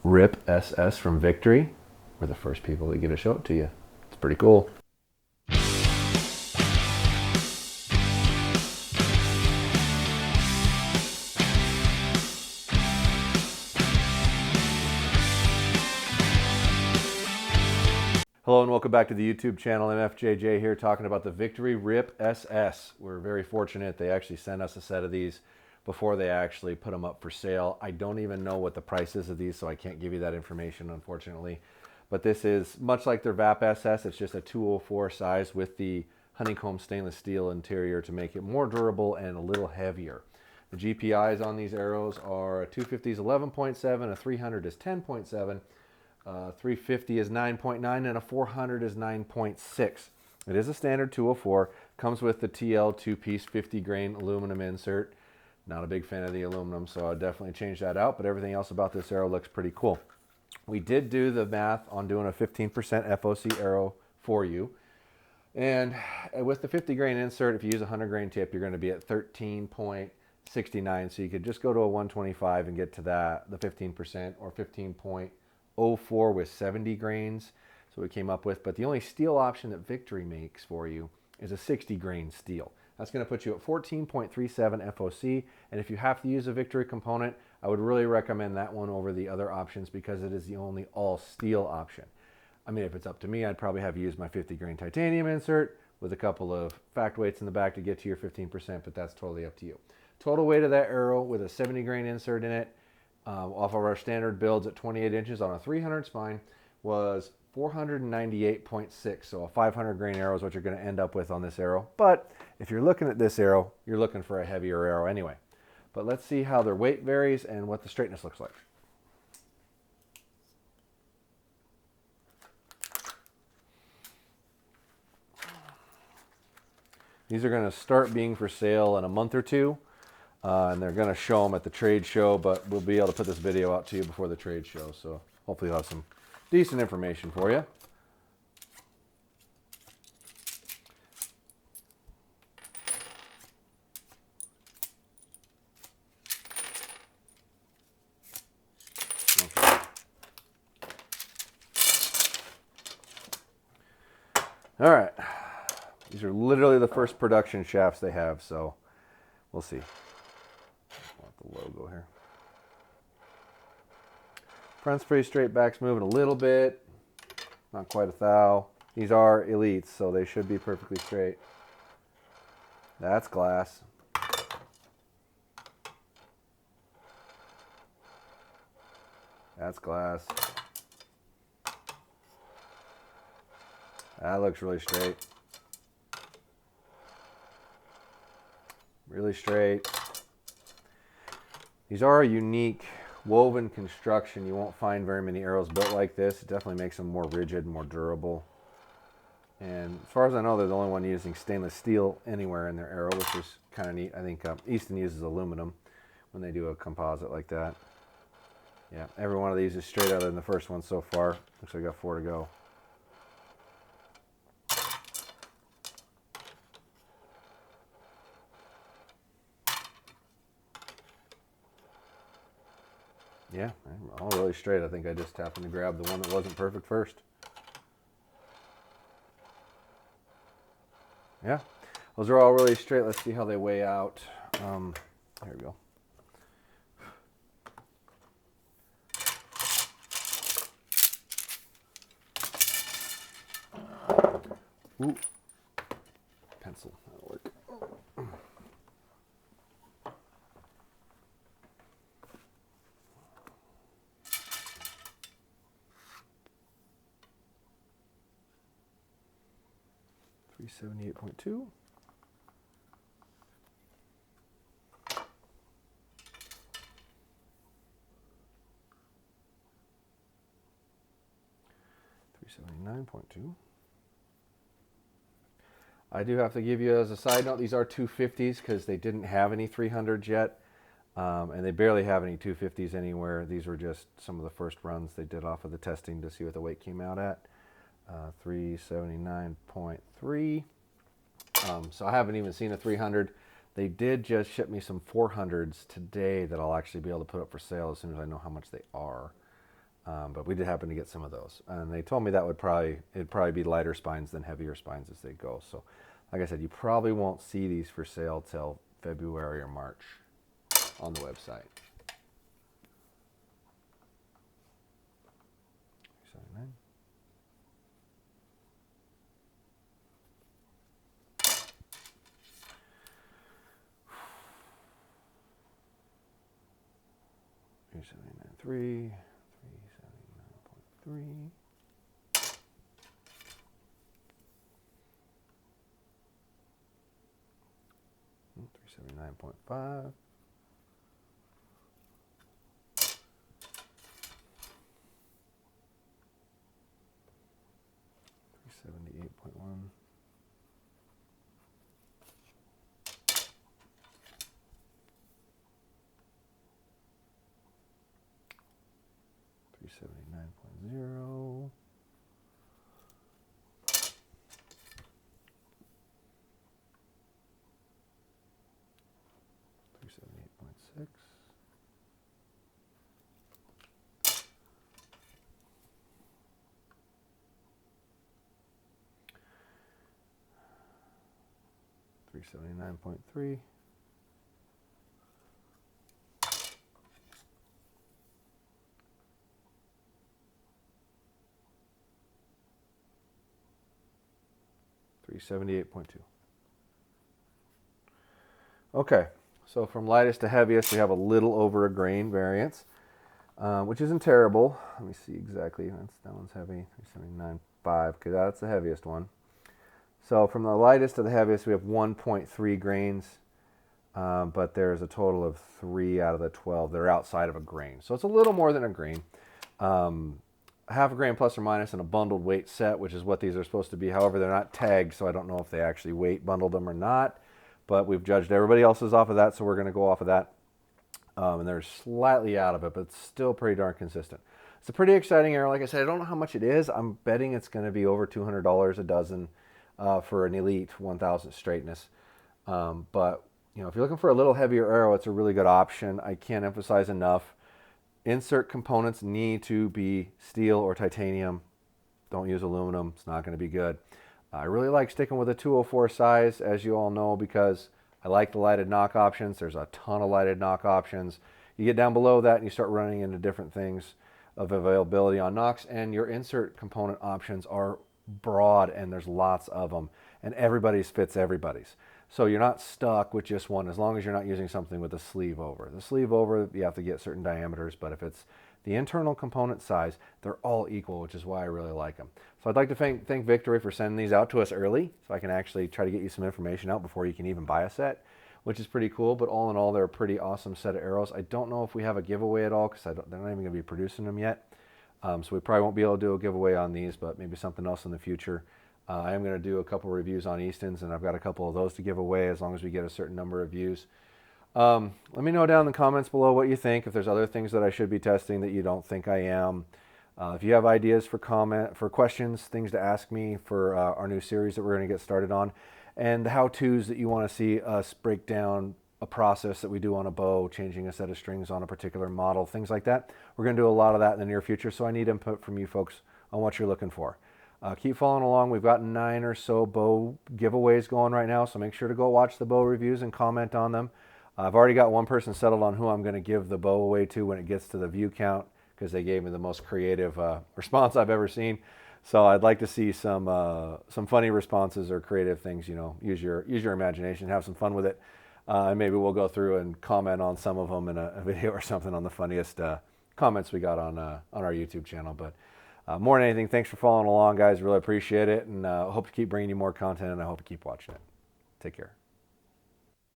RIP SS from Victory. We're the first people that get to show it to you. It's pretty cool. Hello and welcome back to the YouTube channel. MFJJ here talking about the Victory RIP SS. We're very fortunate they actually sent us a set of these before they actually put them up for sale. I don't even know what the price is of these, so I can't give you that information, unfortunately. But this is much like their VAP SS. It's just a 204 size with the honeycomb stainless steel interior to make it more durable and a little heavier. The GPIs on these arrows are a 250 is 11.7, a 300 is 10.7, 350 is 9.9, and a 400 is 9.6. It is a standard 204. Comes with the TL two-piece 50 grain aluminum insert. Not a big fan of the aluminum, so I'll definitely change that out, but everything else about this arrow looks pretty cool. We did do the math on doing a 15% FOC arrow for you. And with the 50 grain insert, if you use a 100 grain tip, you're going to be at 13.69. So you could just go to a 125 and get to that, the 15%, or 15.04 with 70 grains. So we came up with, but the only steel option that Victory makes for you is a 60 grain steel. That's going to put you at 14.37 FOC. And if you have to use a Victory component, I would really recommend that one over the other options because it is the only all steel option. I mean, if it's up to me, I'd probably have used my 50 grain titanium insert with a couple of fact weights in the back to get to your 15%, but that's totally up to you. Total weight of that arrow with a 70 grain insert in it, off of our standard builds at 28 inches on a 300 spine, was 498.6. So a 500 grain arrow is what you're going to end up with on this arrow. But if you're looking at this arrow, you're looking for a heavier arrow anyway. But let's see how their weight varies and what the straightness looks like. These are going to start being for sale in a month or two. And they're going to show them at the trade show, but we'll be able to put this video out to you before the trade show. So hopefully you'll have some decent information for you. Okay. All right. These are literally the first production shafts they have, so we'll see. The logo here. Front's pretty straight, back's moving a little bit. Not quite a thou. These are elites, so they should be perfectly straight. That's glass. That's glass. That looks really straight. Really straight. These are a unique woven construction. You won't find very many arrows built like this. It definitely makes them more rigid, more durable. And as far as I know, they're the only one using stainless steel anywhere in their arrow, which is kind of neat. I think Easton uses aluminum when they do a composite like that. Yeah, every one of these is straight other than the first one so far. Looks like I got 4 to go. Yeah, all really straight. I think I just happened to grab the one that wasn't perfect first. Yeah, those are all really straight. Let's see how they weigh out. There we go. Ooh, pencil, that'll work. 378.2. $379.2. I do have to give you as a side note, these are 250s because they didn't have any 300s yet. And they barely have any 250s anywhere. These were just some of the first runs they did off of the testing to see what the weight came out at. 379.3. So I haven't even seen a 300. They did just ship me some 400s today that I'll actually be able to put up for sale as soon as I know how much they are. But we did happen to get some of those, and they told me that it'd probably be lighter spines than heavier spines as they go. So, like I said, you probably won't see these for sale till February or March on the website. 79. $379.3, $379.3. 379.5. 378.1. 379.0. 378.6. 379.3. 378.2. Okay, so from lightest to heaviest, we have a little over a grain variance, which isn't terrible. Let me see exactly. That one's heavy, 379.5, because that's the heaviest one. So from the lightest to the heaviest, we have 1.3 grains, but there's a total of 3 out of the 12 that are outside of a grain. So it's a little more than a grain. Half a grain plus or minus in a bundled weight set, which is what these are supposed to be. However, they're not tagged, so I don't know if they actually weight bundled them or not. But we've judged everybody else's off of that, so we're going to go off of that. And they're slightly out of it, but it's still pretty darn consistent. It's a pretty exciting arrow. Like I said, I don't know how much it is. I'm betting it's going to be over $200 a dozen for an elite 1000 straightness. But you know, if you're looking for a little heavier arrow, it's a really good option. I can't emphasize enough. Insert components need to be steel or titanium. Don't use aluminum. It's not going to be good. I really like sticking with a 204 size, as you all know, because I like the lighted knock options. There's a ton of lighted knock options. You get down below that and you start running into different things of availability on knocks, and your insert component options are broad, and there's lots of them, and everybody's fits everybody's. So you're not stuck with just one, as long as you're not using something with a sleeve over. The sleeve over, you have to get certain diameters, but if it's the internal component size, they're all equal, which is why I really like them. So I'd like to thank Victory for sending these out to us early, so I can actually try to get you some information out before you can even buy a set, which is pretty cool. But all in all, they're a pretty awesome set of arrows. I don't know if we have a giveaway at all, because they're not even going to be producing them yet. So we probably won't be able to do a giveaway on these, but maybe something else in the future. I am going to do a couple reviews on Easton's, and I've got a couple of those to give away as long as we get a certain number of views. Let me know down in the comments below what you think, if there's other things that I should be testing that you don't think I am. If you have ideas for questions, things to ask me for our new series that we're going to get started on, and the how-tos that you want to see us break down a process that we do on a bow, changing a set of strings on a particular model, things like that. We're going to do a lot of that in the near future, so I need input from you folks on what you're looking for. Keep following along. We've got 9 or so bow giveaways going right now, so make sure to go watch the bow reviews and comment on them. I've already got one person settled on who I'm going to give the bow away to when it gets to the view count, because they gave me the most creative response I've ever seen. So I'd like to see some funny responses or creative things. You know, use your imagination, have some fun with it, and maybe we'll go through and comment on some of them in a video or something on the funniest comments we got on our YouTube channel. But more than anything, thanks for following along, guys. Really appreciate it, and I hope to keep bringing you more content, and I hope you keep watching it. Take care.